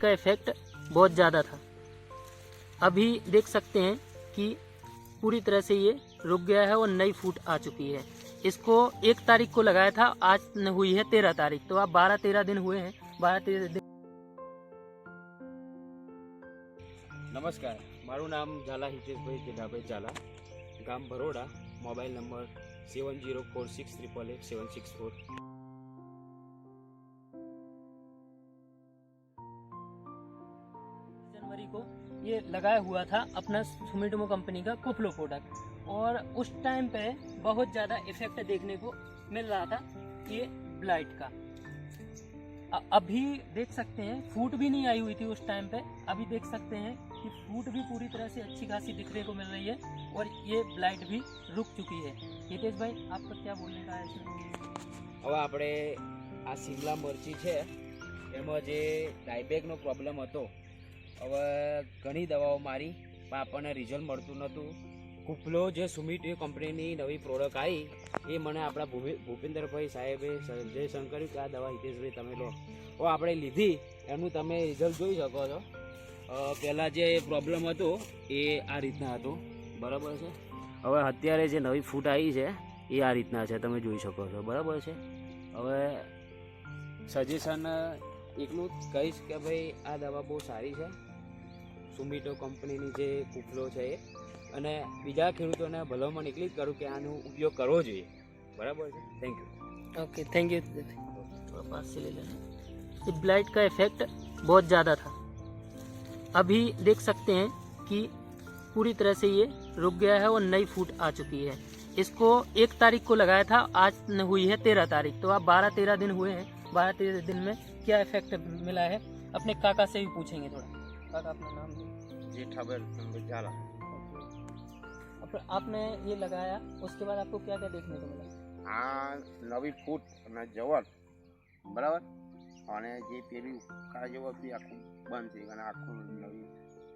का इफेक्ट बहुत ज़्यादा था। अभी देख सकते हैं कि पूरी तरह से ये रुक गया है और नई फूट आ चुकी है। इसको 1 तारीख को लगाया था, आज हुई है 13 तारीख, तो अब 12-13 दिन हुए हैं। 12-13 दिन। नमस्कार, मारू नाम झाला हितेशभाई केदाभाई झाला, गाम भरोड़ा, मोबाइल नंबर 7046888764। जनवरी को ये लगाया हुआ था अपना सुमिटोमो कंपनी का कुफ्लो प्रोडक्ट, और उस टाइम पे बहुत ज़्यादा इफेक्ट देखने को मिल रहा था ये ब्लाइट का। अभी देख सकते हैं फूट भी नहीं आई हुई थी उस टाइम पे। अभी देख सकते हैं कि फूट भी पूरी तरह से अच्छी खासी दिखने को मिल रही है और ये ब्लाइट भी रुक चुकी है। हितेश भाई, आपका क्या बोलने का है इसमें? હવે આપણે આ શિમલા મરચી છે એમાં જે ડાયબેકનો પ્રોબ્લેમ હતો, હવે ઘણી દવાઓ મારી પણ આપણને રિઝલ્ટ મળતું નહોતું. કુફલો જે સુમિટ કંપનીની નવી પ્રોડક્ટ આવી એ મને આપણા ભૂપેન્દ્રભાઈ સાહેબે સજેશન કર્યું કે આ દવા હિતેશભાઈ તમે લો. હવે આપણે લીધી, એનું તમે રિઝલ્ટ જોઈ શકો છો. પહેલાં જે પ્રોબ્લેમ હતો એ આ રીતના હતો, બરાબર છે. હવે અત્યારે જે નવી ફૂટ આવી છે એ આ રીતના છે, તમે જોઈ શકો છો, બરાબર છે. હવે સજેશન એકલું જ કહીશ કે ભાઈ આ દવા બહુ સારી છે, સુમિટો કંપનીની જે કુફલો છે એ. અને બીજા ખેડૂતોને ભલામણ એટલી જ કરું કે આનો ઉપયોગ કરવો જોઈએ, બરાબર છે. Thank you. Okay, thank you. थोड़ा पास से ले लेना। ये ब्लाइट का इफेक्ट बहुत ज़्यादा था। अभी देख सकते हैं कि पूरी तरह से ये रुक गया है और नई फूट आ चुकी है। इसको 1 तारीख को लगाया था, आज हुई है 13 तारीख, तो अब 12-13 दिन हुए हैं। 12-13 दिन में क्या इफेक्ट मिला है अपने काका से भी पूछेंगे थोड़ा। काका, अपना नाम जेठाभाई झाला। आपने ये लगाया, उसके बाद आपको क्या क्या देखने को मिला? આ નવી ફૂટ અને જવર બરાબર, અને જે પેલી ઉકા જવર બી આખું બંધ થઈ ગયું અને આખું નવી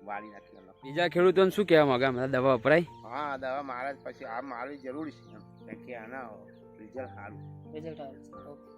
વાળી નાખી અલગ. બીજા ખેડૂતોને શું કહેવા માંગે આ દવા વપરાય? હા, આ દવા મારા પછી આ મારી જરૂર છે, કેમ કે આના રિઝલ્ટ સારું. रिजल्ट आया। ओके।